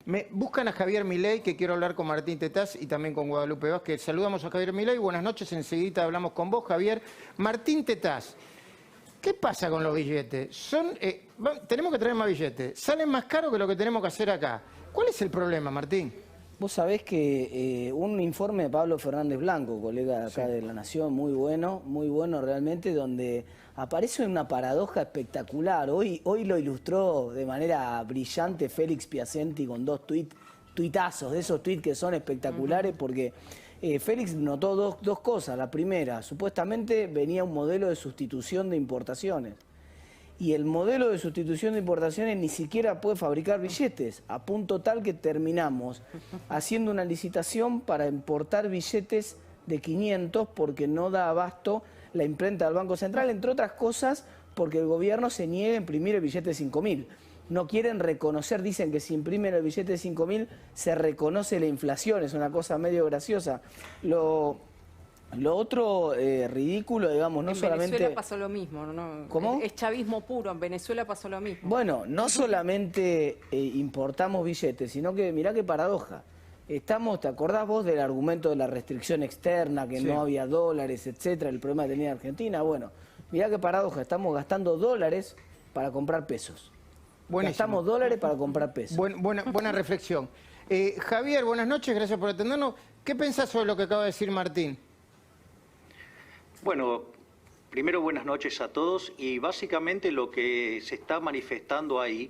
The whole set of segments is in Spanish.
Me buscan a Javier Milei, que quiero hablar con Martín Tetaz y también con Guadalupe Vázquez. Saludamos a Javier Milei, buenas noches, enseguida hablamos con vos, Javier. Martín Tetaz, ¿qué pasa con los billetes? Tenemos que traer más billetes, salen más caros que lo que tenemos que hacer acá. ¿Cuál es el problema, Martín? Vos sabés que un informe de Pablo Fernández Blanco, colega acá de La Nación, muy bueno realmente, donde aparece una paradoja espectacular. Hoy lo ilustró de manera brillante Félix Piacenti con dos tuitazos, de esos tuits que son espectaculares, porque Félix notó dos cosas. La primera, supuestamente venía un modelo de sustitución de importaciones. Y el modelo de sustitución de importaciones ni siquiera puede fabricar billetes, a punto tal que terminamos haciendo una licitación para importar billetes de 500 porque no da abasto la imprenta del Banco Central, entre otras cosas porque el gobierno se niega a imprimir el billete de 5.000. No quieren reconocer, dicen que si imprimen el billete de 5.000 se reconoce la inflación, es una cosa medio graciosa. Lo otro ridículo, digamos, no solamente... En Venezuela pasó lo mismo, ¿no? ¿Cómo? Es chavismo puro, en Venezuela pasó lo mismo. Bueno, no solamente importamos billetes, sino que mirá qué paradoja. ¿Te acordás vos del argumento de la restricción externa, que no había dólares, etcétera, el problema que tenía Argentina? Bueno, mirá qué paradoja, estamos gastando dólares para comprar pesos. Buenísimo. Gastamos dólares para comprar pesos. Buena reflexión. Javier, buenas noches, gracias por atendernos. ¿Qué pensás sobre lo que acaba de decir Martín? Bueno, primero buenas noches a todos y básicamente lo que se está manifestando ahí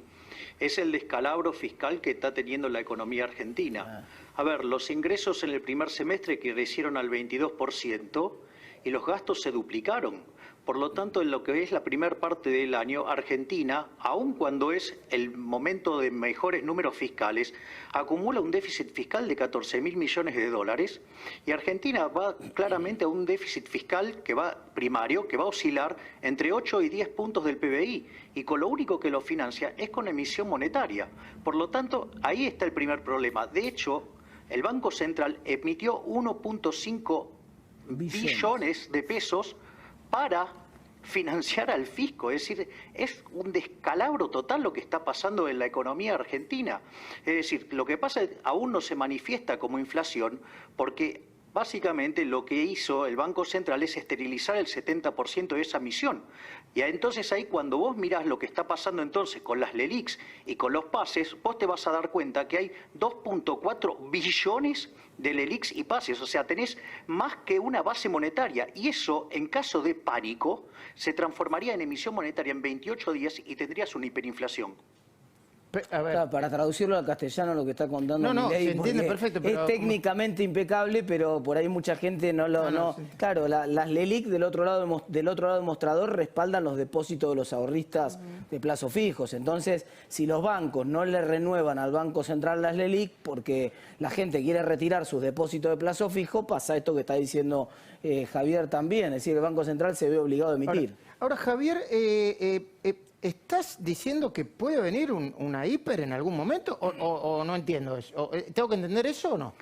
es el descalabro fiscal que está teniendo la economía argentina. A ver, los ingresos en el primer semestre crecieron al 22% y los gastos se duplicaron. Por lo tanto, en lo que es la primera parte del año, Argentina, aun cuando es el momento de mejores números fiscales, acumula un déficit fiscal de 14.000 millones de dólares y Argentina va claramente a un déficit fiscal que va primario, que va a oscilar entre 8 y 10 puntos del PBI y con lo único que lo financia es con emisión monetaria. Por lo tanto, ahí está el primer problema. De hecho, el Banco Central emitió 1.5 billones de pesos para financiar al fisco, es decir, es un descalabro total lo que está pasando en la economía argentina. Es decir, lo que pasa es que aún no se manifiesta como inflación porque básicamente lo que hizo el Banco Central es esterilizar el 70% de esa emisión. Y entonces ahí cuando vos mirás lo que está pasando entonces con las LELIQs y con los pases, vos te vas a dar cuenta que hay 2.4 billones de LELIQs y pases. O sea, tenés más que una base monetaria. Y eso, en caso de pánico, se transformaría en emisión monetaria en 28 días y tendrías una hiperinflación. A ver. Claro, para traducirlo al castellano lo que está contando Milei, se entiende perfecto, pero es técnicamente impecable, pero por ahí mucha gente no lo... Sí. Claro, las LELIQ del otro lado del mostrador respaldan los depósitos de los ahorristas de plazo fijos. Entonces, si los bancos no le renuevan al Banco Central las LELIQ porque la gente quiere retirar sus depósitos de plazo fijo, pasa esto que está diciendo Javier también, es decir, el Banco Central se ve obligado a emitir. Ahora Javier, ¿estás diciendo que puede venir una hiper en algún momento o no entiendo eso? ¿Tengo que entender eso o no?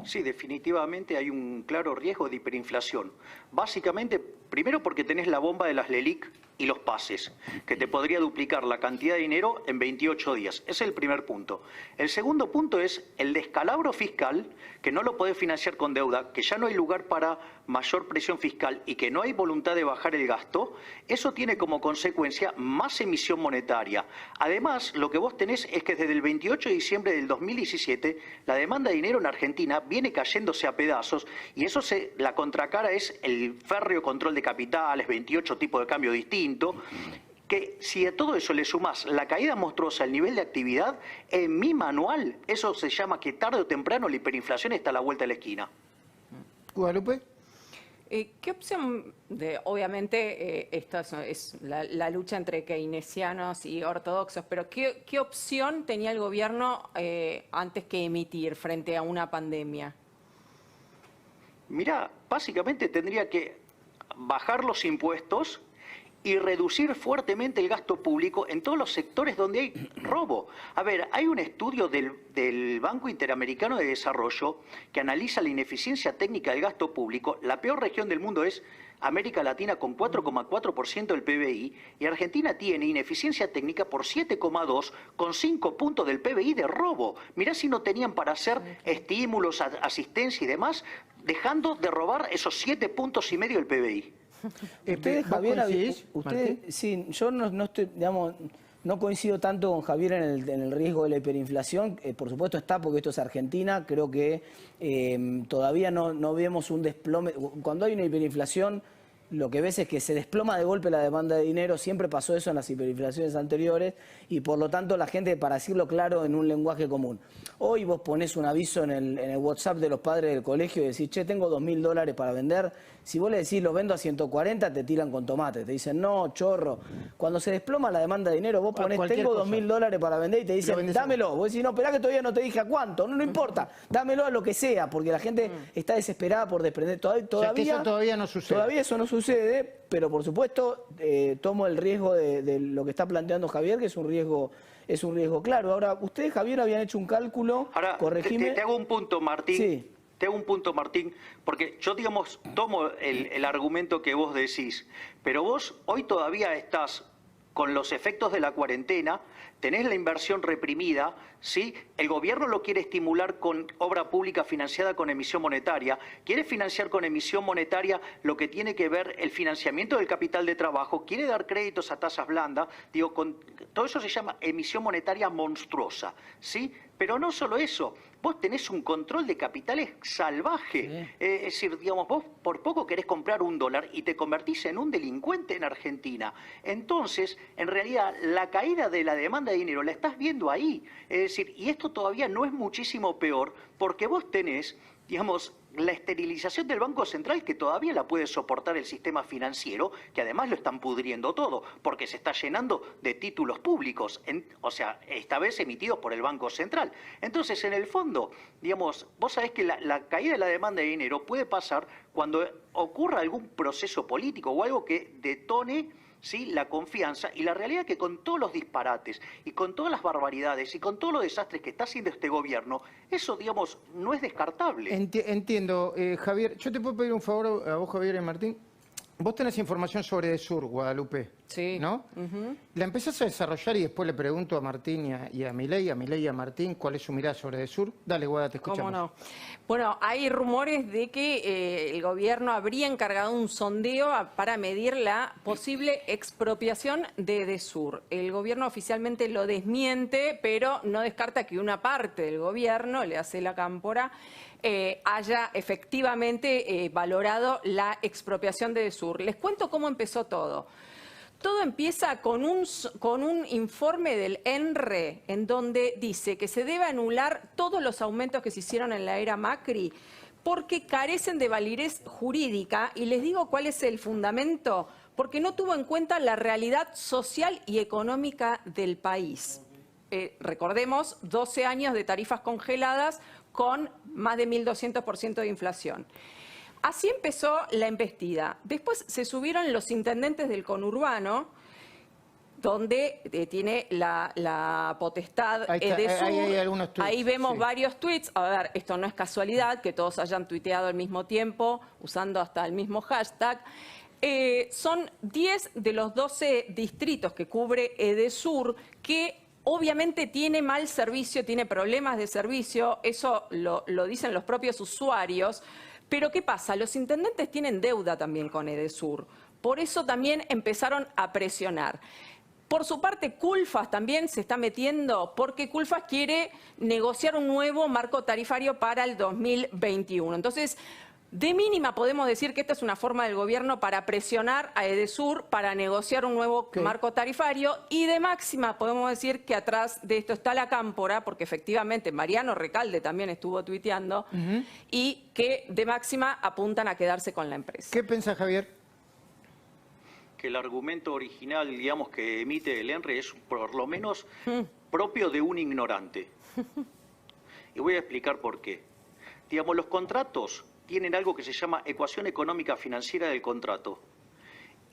Sí, definitivamente hay un claro riesgo de hiperinflación. Básicamente, primero porque tenés la bomba de las LELIQ y los pases, que te podría duplicar la cantidad de dinero en 28 días. Ese es el primer punto. El segundo punto es el descalabro fiscal, que no lo podés financiar con deuda, que ya no hay lugar para mayor presión fiscal y que no hay voluntad de bajar el gasto. Eso tiene como consecuencia más emisión monetaria. Además, lo que vos tenés es que desde el 28 de diciembre del 2017, la demanda de dinero en Argentina viene cayéndose a pedazos y eso la contracara es el férreo control de capitales, 28 tipos de cambio distintos, que si a todo eso le sumás la caída monstruosa del nivel de actividad, en mi manual eso se llama que tarde o temprano la hiperinflación está a la vuelta de la esquina. Guadalupe. ¿Qué opción, obviamente esta es la lucha entre keynesianos y ortodoxos, pero qué opción tenía el gobierno antes que emitir frente a una pandemia? Mirá, básicamente tendría que bajar los impuestos y reducir fuertemente el gasto público en todos los sectores donde hay robo. A ver, hay un estudio del Banco Interamericano de Desarrollo que analiza la ineficiencia técnica del gasto público. La peor región del mundo es América Latina con 4,4% del PBI y Argentina tiene ineficiencia técnica por 7,2 con 5 puntos del PBI de robo. Mirá si no tenían para hacer estímulos, asistencia y demás, dejando de robar esos 7,5 puntos del PBI. Ustedes, Javier, sí, yo no estoy, digamos, no coincido tanto con Javier en el riesgo de la hiperinflación. Por supuesto está, porque esto es Argentina. Creo que todavía no vemos un desplome. Cuando hay una hiperinflación, lo que ves es que se desploma de golpe la demanda de dinero. Siempre pasó eso en las hiperinflaciones anteriores y por lo tanto la gente, para decirlo claro en un lenguaje común, hoy vos ponés un aviso en el WhatsApp de los padres del colegio y decís, che, tengo $2.000 para vender. Si vos le decís, lo vendo a 140, te tiran con tomate. Te dicen, no, chorro. Cuando se desploma la demanda de dinero, vos ponés, tengo $2.000 para vender y te dicen, dámelo. Vos decís, no, esperá que todavía no te dije a cuánto. No importa, dámelo a lo que sea, porque la gente está desesperada por desprender. Todavía, eso todavía no sucede. Todavía eso no sucede, pero por supuesto tomo el riesgo de lo que está planteando Javier, que es un riesgo claro. Ahora, ustedes, Javier, habían hecho un cálculo, ahora, corregime. Te hago un punto, Martín. Sí. Te hago un punto, Martín, porque yo, digamos, tomo el argumento que vos decís, pero vos hoy todavía estás con los efectos de la cuarentena, tenés la inversión reprimida, ¿sí? El gobierno lo quiere estimular con obra pública financiada con emisión monetaria, quiere financiar con emisión monetaria lo que tiene que ver el financiamiento del capital de trabajo, quiere dar créditos a tasas blandas, digo, todo eso se llama emisión monetaria monstruosa, ¿sí? Pero no solo eso, vos tenés un control de capitales salvaje. Sí. Es decir, digamos, vos por poco querés comprar $1 y te convertís en un delincuente en Argentina. Entonces, en realidad, la caída de la demanda de dinero la estás viendo ahí. Es decir, y esto todavía no es muchísimo peor porque vos tenés, digamos, la esterilización del Banco Central, que todavía la puede soportar el sistema financiero, que además lo están pudriendo todo, porque se está llenando de títulos públicos, o sea, esta vez emitidos por el Banco Central. Entonces, en el fondo, digamos, vos sabés que la caída de la demanda de dinero puede pasar cuando ocurra algún proceso político o algo que detone, ¿sí?, la confianza, y la realidad es que con todos los disparates y con todas las barbaridades y con todos los desastres que está haciendo este gobierno, eso, digamos, no es descartable. Entiendo, Javier. Yo te puedo pedir un favor a vos, Javier y Martín. Vos tenés información sobre Edesur, Guadalupe, sí, ¿no? La empezás a desarrollar y después le pregunto a Martín y a Milei y a Martín cuál es su mirada sobre Edesur. Dale, Guada, te escuchamos. ¿Cómo no? Bueno, hay rumores de que el gobierno habría encargado un sondeo para medir la posible expropiación de Edesur. El gobierno oficialmente lo desmiente, pero no descarta que una parte del gobierno, le hace la cámpora, haya efectivamente valorado la expropiación de Edesur. Les cuento cómo empezó todo. Todo empieza con un informe del ENRE en donde dice que se debe anular todos los aumentos que se hicieron en la era Macri porque carecen de validez jurídica, y les digo cuál es el fundamento, porque no tuvo en cuenta la realidad social y económica del país. Recordemos, 12 años de tarifas congeladas con más de 1.200% de inflación. Así empezó la embestida. Después se subieron los intendentes del conurbano, donde tiene la potestad Edesur. Ahí vemos varios tweets. A ver, esto no es casualidad, que todos hayan tuiteado al mismo tiempo, usando hasta el mismo hashtag. Son 10 de los 12 distritos que cubre Edesur, que obviamente tiene mal servicio, tiene problemas de servicio, eso lo dicen los propios usuarios. Pero ¿qué pasa? Los intendentes tienen deuda también con Edesur. Por eso también empezaron a presionar. Por su parte, Culfas también se está metiendo porque Culfas quiere negociar un nuevo marco tarifario para el 2021. Entonces, de mínima podemos decir que esta es una forma del gobierno para presionar a Edesur para negociar un nuevo marco tarifario, y de máxima podemos decir que atrás de esto está la cámpora, porque efectivamente Mariano Recalde también estuvo tuiteando, y que de máxima apuntan a quedarse con la empresa. ¿Qué piensa Javier? Que el argumento original, digamos, que emite el ENRE es por lo menos propio de un ignorante. Y voy a explicar por qué. Digamos, los contratos tienen algo que se llama ecuación económica financiera del contrato.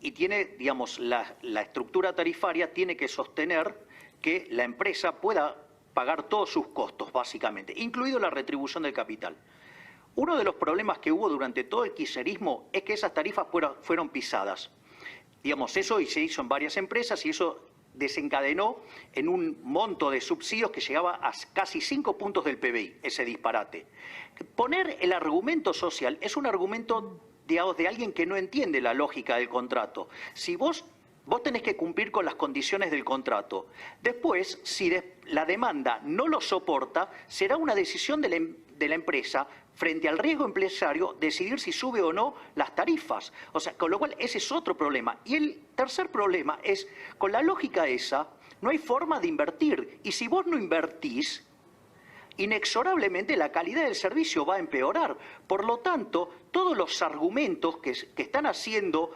Y tiene, digamos, la estructura tarifaria tiene que sostener que la empresa pueda pagar todos sus costos, básicamente, incluido la retribución del capital. Uno de los problemas que hubo durante todo el kirchnerismo es que esas tarifas fueron pisadas. Digamos, eso y se hizo en varias empresas y eso desencadenó en un monto de subsidios que llegaba a casi 5 puntos del PBI, ese disparate. Poner el argumento social es un argumento, digamos, de alguien que no entiende la lógica del contrato. Si vos tenés que cumplir con las condiciones del contrato. Después, si la demanda no lo soporta, será una decisión de la empresa frente al riesgo empresario decidir si sube o no las tarifas. O sea, con lo cual ese es otro problema. Y el tercer problema es, con la lógica esa, no hay forma de invertir. Y si vos no invertís, inexorablemente la calidad del servicio va a empeorar. Por lo tanto, todos los argumentos que están haciendo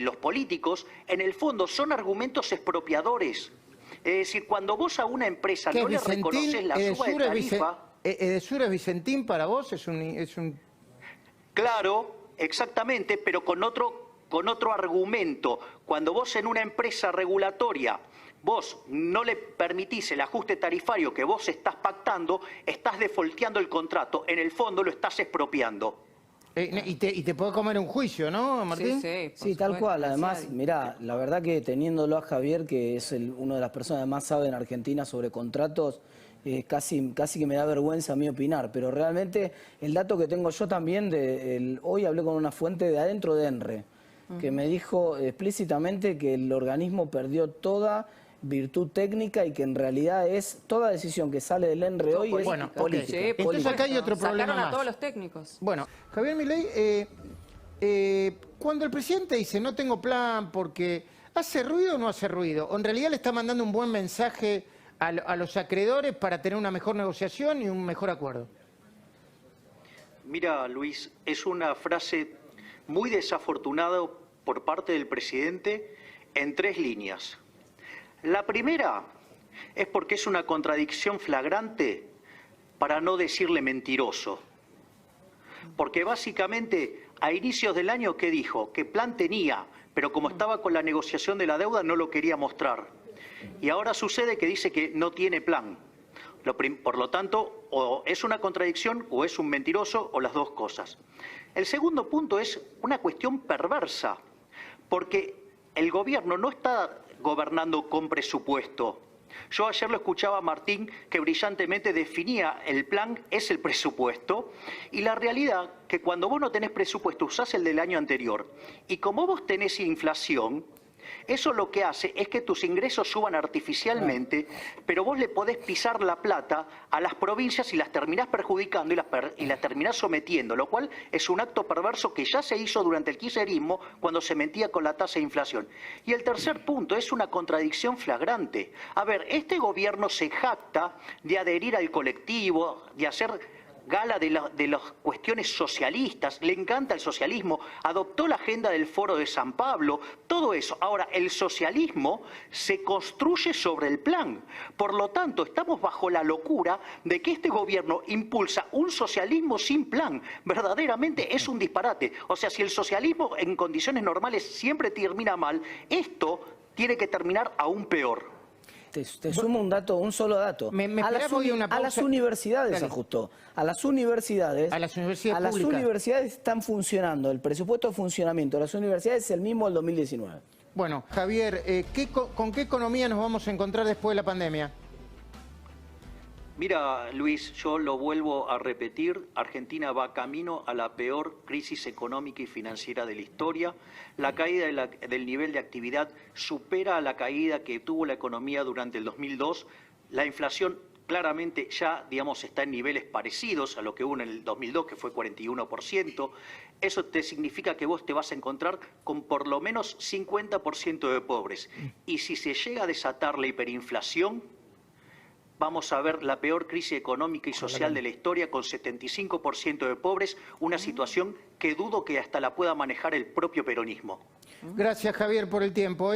los políticos, en el fondo son argumentos expropiadores. Es decir, cuando vos a una empresa no le reconoces la suba de tarifa... ¿Edesur es Vicentín para vos? ¿Es un...? Claro, exactamente, pero con otro argumento. Cuando vos en una empresa regulatoria vos no le permitís el ajuste tarifario que vos estás pactando, estás defolteando el contrato. En el fondo lo estás expropiando. Y te puede comer un juicio, ¿no, Martín? Sí, tal cual. Además, mirá, la verdad que teniéndolo a Javier, que es una de las personas que más sabe en Argentina sobre contratos, casi que me da vergüenza a mí opinar, pero realmente el dato que tengo yo también, hoy hablé con una fuente de adentro de ENRE, que me dijo explícitamente que el organismo perdió toda virtud técnica y que en realidad es toda decisión que sale del ENRE hoy es política. Sí, entonces acá hay otro problema sacaron a más. todos los técnicos. Bueno, Javier Milei, cuando el presidente dice no tengo plan porque ¿hace ruido o no hace ruido? ¿O en realidad le está mandando un buen mensaje a los acreedores para tener una mejor negociación y un mejor acuerdo? Mira, Luis, es una frase muy desafortunada por parte del presidente en 3 líneas. La primera es porque es una contradicción flagrante para no decirle mentiroso. Porque básicamente a inicios del año, ¿qué dijo? Que plan tenía, pero como estaba con la negociación de la deuda no lo quería mostrar. Y ahora sucede que dice que no tiene plan. Por lo tanto, o es una contradicción o es un mentiroso o las dos cosas. El segundo punto es una cuestión perversa, porque el gobierno no está gobernando con presupuesto. Yo ayer lo escuchaba a Martín que brillantemente definía el plan es el presupuesto y la realidad que cuando vos no tenés presupuesto usás el del año anterior y como vos tenés inflación, eso lo que hace es que tus ingresos suban artificialmente, pero vos le podés pisar la plata a las provincias y las terminás perjudicando y las terminás sometiendo, lo cual es un acto perverso que ya se hizo durante el kirchnerismo cuando se mentía con la tasa de inflación. Y el tercer punto es una contradicción flagrante. A ver, este gobierno se jacta de adherir al colectivo, de hacer gala de las cuestiones socialistas, le encanta el socialismo, adoptó la agenda del Foro de San Pablo, todo eso. Ahora, el socialismo se construye sobre el plan. Por lo tanto, estamos bajo la locura de que este gobierno impulsa un socialismo sin plan. Verdaderamente es un disparate. O sea, si el socialismo en condiciones normales siempre termina mal, esto tiene que terminar aún peor. Te sumo un dato, un solo dato. A las universidades se ajustó. A las universidades públicas están funcionando. El presupuesto de funcionamiento de las universidades es el mismo del 2019. Bueno, Javier, ¿con qué economía nos vamos a encontrar después de la pandemia? Mira, Luis, yo lo vuelvo a repetir, Argentina va camino a la peor crisis económica y financiera de la historia. La caída del nivel de actividad supera a la caída que tuvo la economía durante el 2002. La inflación claramente ya, digamos, está en niveles parecidos a lo que hubo en el 2002, que fue 41%. Eso te significa que vos te vas a encontrar con por lo menos 50% de pobres. Y si se llega a desatar la hiperinflación, vamos a ver la peor crisis económica y social de la historia con 75% de pobres, una situación que dudo que hasta la pueda manejar el propio peronismo. Gracias, Javier, por el tiempo.